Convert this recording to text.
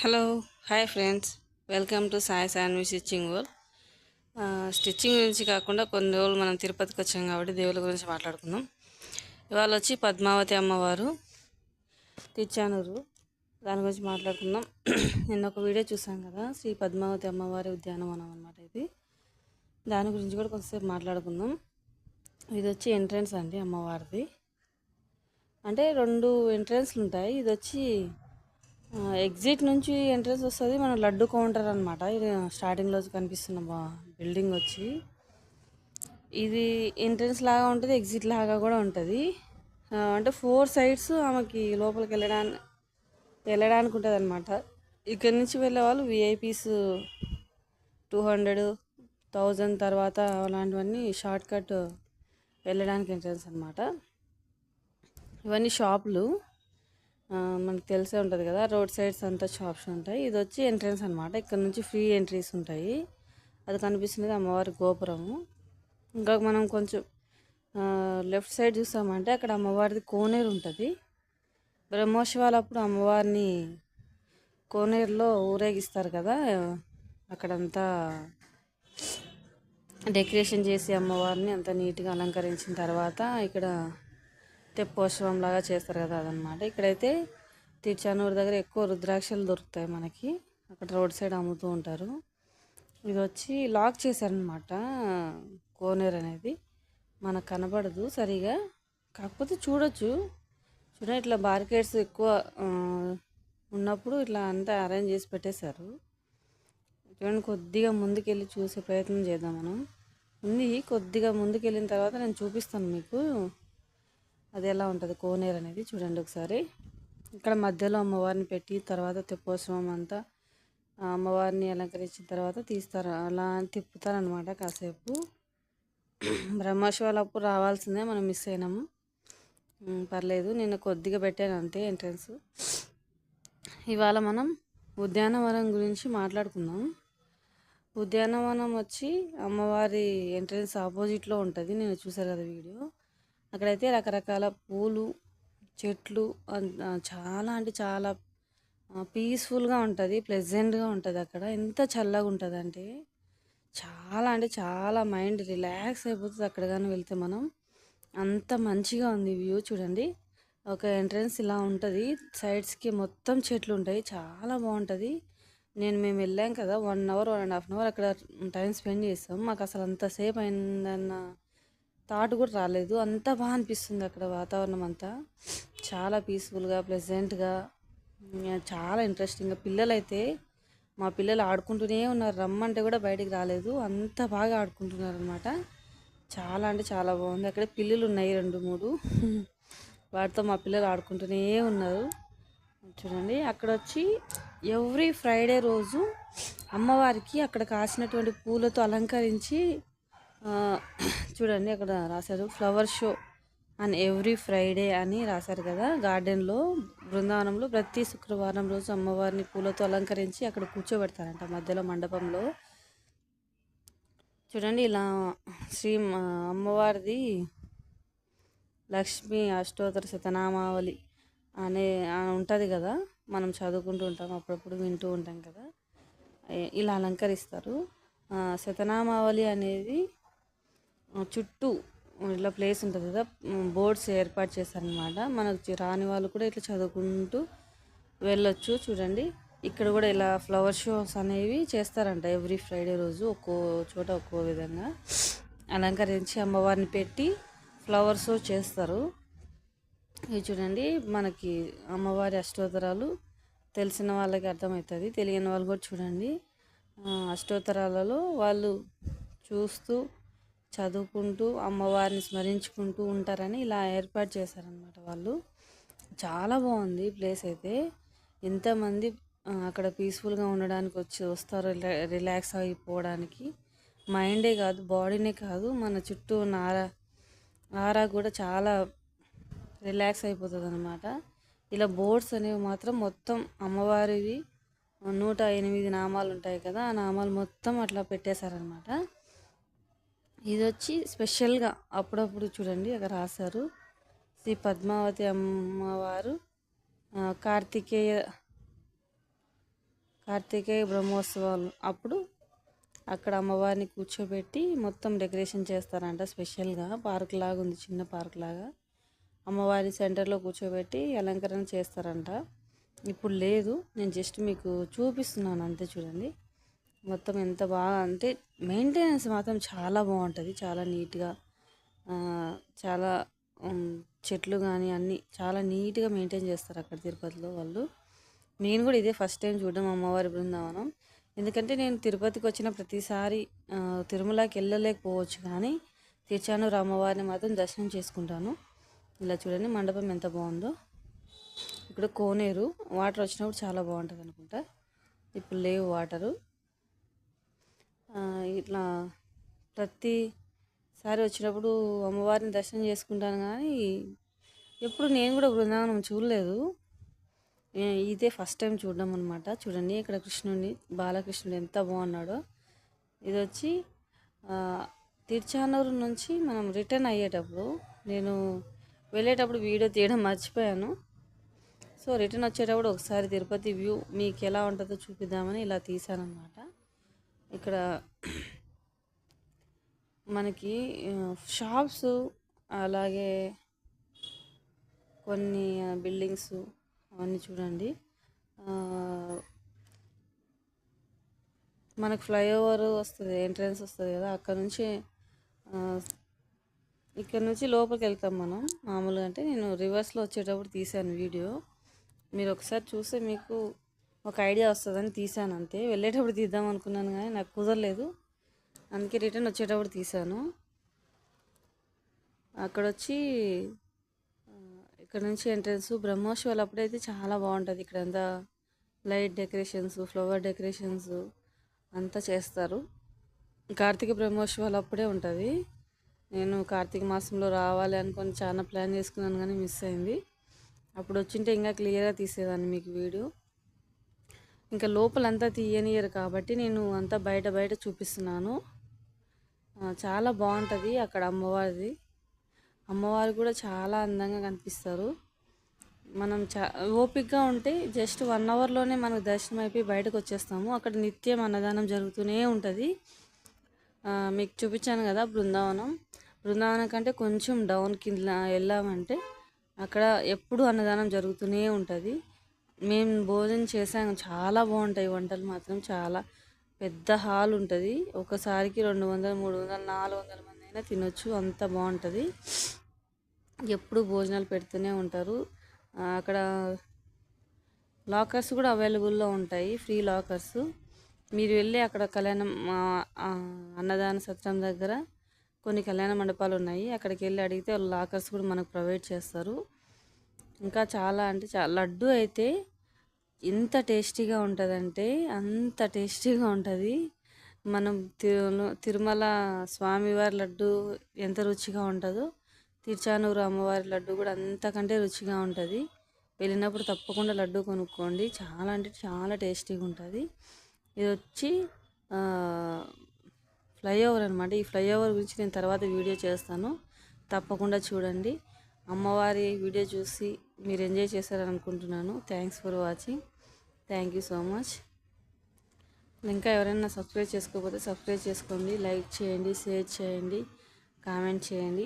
Hello hi friends, welcome to Sai Sanvi stitching world. Stitching గురించి కాకుండా కొన్ని రోజులు మనం తిరుపతికి వచ్చాం కాబట్టి దేవుళ్ళ గురించి మాట్లాడుకుందాం. ఇవాళ వచ్చి పద్మావతి అమ్మవారు తిరుచానూరు, దాని గురించి మాట్లాడుకుందాం. నిన్న ఒక వీడియో చూసాం కదా, శ్రీ పద్మావతి అమ్మవారి ఉద్యానవనం అనమాట. ఇది దాని గురించి కూడా కొంతసేపు మాట్లాడుకుందాం. ఇది వచ్చి ఎంట్రన్స్ అండి అమ్మవారిది. అంటే రెండు ఎంట్రన్స్లు ఉంటాయి. ఇది వచ్చి ఎగ్జిట్ నుంచి ఎంట్రన్స్ వస్తుంది. మన లడ్డు కౌంటర్ అనమాట. ఇది స్టార్టింగ్లో కనిపిస్తున్న బిల్డింగ్ వచ్చి ఇది ఎంట్రన్స్ లాగా ఉంటుంది, ఎగ్జిట్ లాగా కూడా ఉంటుంది. అంటే 4 సైడ్స్ ఆమెకి లోపలికి వెళ్ళడానికి ఉంటుంది అనమాట. ఇక్కడి నుంచి వెళ్ళే వాళ్ళు విఐపీస్ 200, 1000 తర్వాత అలాంటివన్నీ షార్ట్ కట్ వెళ్ళడానికి ఎంట్రన్స్ అనమాట. ఇవన్నీ షాపులు మనకు తెలిసే ఉంటుంది కదా, రోడ్ సైడ్స్ అంతా షాప్స్ ఉంటాయి. ఇది వచ్చి ఎంట్రన్స్ అనమాట. ఇక్కడ నుంచి ఫ్రీ ఎంట్రీస్ ఉంటాయి. అది కనిపిస్తున్నది అమ్మవారి గోపురము. ఇంకా మనం కొంచెం లెఫ్ట్ సైడ్ చూసామంటే అక్కడ అమ్మవారిది కోనేరు ఉంటుంది. బ్రహ్మోత్సవాలప్పుడు అమ్మవారిని కోనేరులో ఊరేగిస్తారు కదా, అక్కడంతా డెకరేషన్ చేసి అమ్మవారిని అంత నీట్గా అలంకరించిన తర్వాత ఇక్కడ తెప్పోత్సవం లాగా చేస్తారు కదా, అదనమాట. ఇక్కడైతే తిరుచానూరు దగ్గర ఎక్కువ రుద్రాక్షలు దొరుకుతాయి మనకి. అక్కడ రోడ్ సైడ్ అమ్ముతూ ఉంటారు. ఇది వచ్చి లాక్ చేశారనమాట. కోనేరు అనేది మనకు కనబడదు సరిగా, కాకపోతే చూడొచ్చు. ఇట్లా బార్కెట్స్ ఎక్కువ ఉన్నప్పుడు ఇట్లా అంతా అరేంజ్ చేసి పెట్టేశారు. చూడండి, కొద్దిగా ముందుకెళ్ళి చూసే ప్రయత్నం చేద్దాం మనం. ఉంది, కొద్దిగా ముందుకెళ్ళిన తర్వాత నేను చూపిస్తాను మీకు అది ఎలా ఉంటుంది కోనేరు అనేది. చూడండి ఒకసారి. ఇక్కడ మధ్యలో అమ్మవారిని పెట్టి తర్వాత తెప్పోత్సవం అంతా అమ్మవారిని అలంకరించిన తర్వాత తీస్తారు, అలా తిప్పుతారనమాట కాసేపు. బ్రహ్మోత్సవాలప్పుడు రావాల్సిందే, మనం మిస్ అయినాము. పర్లేదు, నేను కొద్దిగా పెట్టాను అంతే ఎంట్రన్స్. ఇవాళ మనం ఉద్యానవనం గురించి మాట్లాడుకుందాం. ఉద్యానవనం వచ్చి అమ్మవారి ఎంట్రన్స్ ఆపోజిట్లో ఉంటుంది. నేను చూసాను కదా వీడియో. అక్కడైతే రకరకాల పూలు, చెట్లు, చాలా అంటే చాలా పీస్ఫుల్గా ఉంటుంది, ప్లెజెంట్గా ఉంటుంది. అక్కడ ఎంత చల్లగా ఉంటుంది అంటే చాలా మైండ్ రిలాక్స్ అయిపోతుంది అక్కడ కానీ వెళ్తే మనం. అంత మంచిగా ఉంది వ్యూ. చూడండి, ఒక ఎంట్రన్స్ ఇలా ఉంటుంది, సైడ్స్కి మొత్తం చెట్లు ఉంటాయి, చాలా బాగుంటుంది. మేము వెళ్ళాం కదా, 1 అవర్ 1.5 అవర్ అక్కడ టైం స్పెండ్ చేస్తాం. మాకు అసలు అంతసేపు అయిందన్న థాట్ కూడా రాలేదు. అంత బాగా అనిపిస్తుంది అక్కడ వాతావరణం అంతా. చాలా పీస్ఫుల్గా, ప్లెజెంట్గా, చాలా ఇంట్రెస్టింగ్గా. పిల్లలైతే మా పిల్లలు ఆడుకుంటూనే ఉన్నారు, రమ్మంటే కూడా బయటికి రాలేదు, అంత బాగా ఆడుకుంటున్నారు అనమాట. చాలా అంటే చాలా బాగుంది. అక్కడ పిల్లులు ఉన్నాయి 2-3, వాటితో మా పిల్లలు ఆడుకుంటూనే ఉన్నారు. చూడండి, అక్కడ వచ్చి ఎవ్రీ ఫ్రైడే రోజు అమ్మవారికి అక్కడ కాసినటువంటి పూలతో అలంకరించి చూడండి అక్కడ రాశారు, flower show and every Friday అని రాశారు కదా. గార్డెన్లో, బృందావనంలో ప్రతి శుక్రవారం రోజు అమ్మవారిని పూలతో అలంకరించి అక్కడ కూర్చోబెడతారంట మధ్యలో మండపంలో. చూడండి, ఇలా శ్రీ అమ్మవారిది లక్ష్మీ అష్టోత్తర శతనామావళి అనే ఉంటుంది కదా, మనం చదువుకుంటూ ఉంటాం, అప్పుడప్పుడు వింటూ ఉంటాం కదా. ఇలా అలంకరిస్తారు. శతనామావళి అనేది చుట్టూ ఇట్లా ప్లేస్ ఉంటుంది కదా, బోర్డ్స్ ఏర్పాటు చేశారనమాట. మనకు రాని వాళ్ళు కూడా ఇట్లా చదువుకుంటూ వెళ్ళొచ్చు. చూడండి, ఇక్కడ కూడా ఇలా ఫ్లవర్ షోస్ అనేవి చేస్తారంట ఎవ్రీ ఫ్రైడే రోజు. ఒక్కో చోట ఒక్కో విధంగా అలంకరించి అమ్మవారిని పెట్టి ఫ్లవర్ షో చేస్తారు. ఇవి చూడండి, మనకి అమ్మవారి అష్టోత్తరాలు తెలిసిన వాళ్ళకి అర్థమవుతుంది, తెలియని వాళ్ళు కూడా చూడండి. అష్టోత్తరాలలో వాళ్ళు చూస్తూ చదువుకుంటూ అమ్మవారిని స్మరించుకుంటూ ఉంటారని ఇలా ఏర్పాటు చేశారనమాట వాళ్ళు. చాలా బాగుంది ప్లేస్ అయితే. ఎంతమంది అక్కడ పీస్ఫుల్గా ఉండడానికి వస్తారు, రిలాక్స్ అయిపోవడానికి. మైండే కాదు, బాడీనే కాదు, మన చుట్టూ ఉన్న ఆరా కూడా చాలా రిలాక్స్ అయిపోతుంది అనమాట. ఇలా బోర్డ్స్ అనేవి మాత్రం మొత్తం అమ్మవారివి 108 నామాలు ఉంటాయి కదా, ఆ నామాలు మొత్తం అట్లా పెట్టేశారనమాట. ఇది వచ్చి స్పెషల్గా అప్పుడప్పుడు చూడండి అక్కడ రాశారు, శ్రీ పద్మావతి అమ్మవారు కార్తికేయ కార్తికేయ బ్రహ్మోత్సవాలు అప్పుడు అక్కడ అమ్మవారిని కూర్చోబెట్టి మొత్తం డెకరేషన్ చేస్తారంట. స్పెషల్గా పార్క్ లాగా ఉంది, చిన్న పార్క్ లాగా. అమ్మవారి సెంటర్లో కూర్చోబెట్టి అలంకరణ చేస్తారంట. ఇప్పుడు లేదు, నేను జస్ట్ మీకు చూపిస్తున్నాను అంతే. చూడండి మొత్తం ఎంత బాగా అంటే మెయింటెనెన్స్ మాత్రం చాలా బాగుంటుంది, చాలా నీట్గా, చాలా చెట్లు కానీ అన్నీ చాలా నీట్గా మెయింటైన్ చేస్తారు అక్కడ తిరుపతిలో వాళ్ళు. నేను కూడా ఇదే ఫస్ట్ టైం చూడడం అమ్మవారి బృందావనం. ఎందుకంటే నేను తిరుపతికి వచ్చిన ప్రతిసారి తిరుమలకి వెళ్ళలేకపోవచ్చు, కానీ తిరుచానూరు అమ్మవారిని మాత్రం దర్శనం చేసుకుంటాను. ఇలా చూడండి మండపం ఎంత బాగుందో. ఇక్కడ కోనేరు, వాటర్ వచ్చినప్పుడు చాలా బాగుంటుంది అనుకుంటా. ఇప్పుడు లేవు వాటరు. ఇట్లా ప్రతిసారి వచ్చినప్పుడు అమ్మవారిని దర్శనం చేసుకుంటాను, కానీ ఎప్పుడు నేను కూడా బృందావనం చూడలేదు. ఇదే ఫస్ట్ టైం చూడడం అనమాట. చూడండి ఇక్కడ కృష్ణుడిని, బాలకృష్ణుడు ఎంత బాగున్నాడో. ఇది వచ్చి తిరుచానూరు నుంచి మనం రిటర్న్ అయ్యేటప్పుడు, నేను వెళ్ళేటప్పుడు వీడియో తీయడం మర్చిపోయాను. సో రిటర్న్ వచ్చేటప్పుడు ఒకసారి తిరుపతి వ్యూ మీకు ఎలా ఉంటుందో చూపిద్దామని ఇలా తీసానమాట. ఇక్కడ మనకి షాప్స్, అలాగే కొన్ని బిల్డింగ్స్ అవన్నీ చూడండి. మనకు ఫ్లైఓవర్ వస్తుంది, ఎంట్రన్స్ వస్తుంది కదా, అక్కడ నుంచి ఇక్కడ నుంచి లోపలికి వెళ్తాం మనం మామూలుగా. అంటే నేను రివర్స్లో వచ్చేటప్పుడు తీసాను వీడియో, మీరు ఒకసారి చూస్తే మీకు ఒక ఐడియా వస్తుందని తీసాను అంతే. వెళ్ళేటప్పుడు తీద్దాం అనుకున్నాను కానీ నాకు కుదరలేదు, అందుకే రిటర్న్ వచ్చేటప్పుడు తీసాను. అక్కడ వచ్చి ఇక్కడ నుంచి ఎంట్రన్స్ బ్రహ్మోత్సవాలు అప్పుడైతే చాలా బాగుంటుంది. ఇక్కడంతా లైట్ డెకరేషన్స్, ఫ్లవర్ డెకరేషన్స్ అంతా చేస్తారు. కార్తీక బ్రహ్మోత్సవాలు అప్పుడే ఉంటుంది. నేను కార్తీక మాసంలో రావాలి అనుకొని చాలా ప్లాన్ చేసుకున్నాను, కానీ మిస్ అయింది. అప్పుడు వచ్చింటే ఇంకా క్లియర్గా తీసేదాన్ని మీకు వీడియో. ఇంకా లోపలంతా తీయనియరు కాబట్టి నేను అంతా బయట బయట చూపిస్తున్నాను. చాలా బాగుంటుంది అక్కడ అమ్మవారిది. అమ్మవారు కూడా చాలా అందంగా కనిపిస్తారు. మనం ఓపికగా ఉంటే జస్ట్ 1 అవర్లోనే మనకు దర్శనం అయిపోయి బయటకు వచ్చేస్తాము. అక్కడ నిత్యం అన్నదానం జరుగుతూనే ఉంటుంది. మీకు చూపించాను కదా బృందావనం కంటే కొంచెం డౌన్ కింద వెళ్ళామంటే అక్కడ ఎప్పుడు అన్నదానం జరుగుతూనే ఉంటుంది. మేము భోజనం చేసాము, చాలా బాగుంటాయి వంటలు మాత్రం. చాలా పెద్ద హాల్ ఉంటుంది, ఒకసారికి 200, 300, 400 మంది అయినా తినొచ్చు, అంత బాగుంటుంది. ఎప్పుడు భోజనాలు పెడుతూనే ఉంటారు. అక్కడ లాకర్స్ కూడా అవైలబుల్లో ఉంటాయి, ఫ్రీ లాకర్స్. మీరు వెళ్ళి అక్కడ అన్నదాన సత్రం దగ్గర కొన్ని కళ్యాణ మండపాలు ఉన్నాయి, అక్కడికి వెళ్ళి అడిగితే వాళ్ళు లాకర్స్ కూడా మనకు ప్రొవైడ్ చేస్తారు. ఇంకా చాలా అంటే చాలా, లడ్డు అయితే ఎంత టేస్టీగా ఉంటుందంటే అంత టేస్టీగా ఉంటుంది. మనం తిరుమల స్వామివారి లడ్డు ఎంత రుచిగా ఉంటుందో తిరుచానూరు అమ్మవారి లడ్డు కూడా అంతకంటే రుచిగా ఉంటుంది. వెళ్ళినప్పుడు తప్పకుండా లడ్డు కొనుక్కోండి, చాలా అంటే చాలా టేస్టీగా ఉంటుంది. ఇది వచ్చి ఫ్లైఓవర్ అనమాట. ఈ ఫ్లైఓవర్ గురించి నేను తర్వాత వీడియో చేస్తాను, తప్పకుండా చూడండి. అమ్మవారి వీడియో చూసి మీరు ఎంజాయ్ చేశారని అనుకుంటున్నాను. Thanks for watching. Thank you so much. ఇంకా ఎవరైనా సబ్స్క్రైబ్ చేసుకోకపోతే సబ్స్క్రైబ్ చేసుకోండి, లైక్ చేయండి, షేర్ చేయండి, కామెంట్ చేయండి.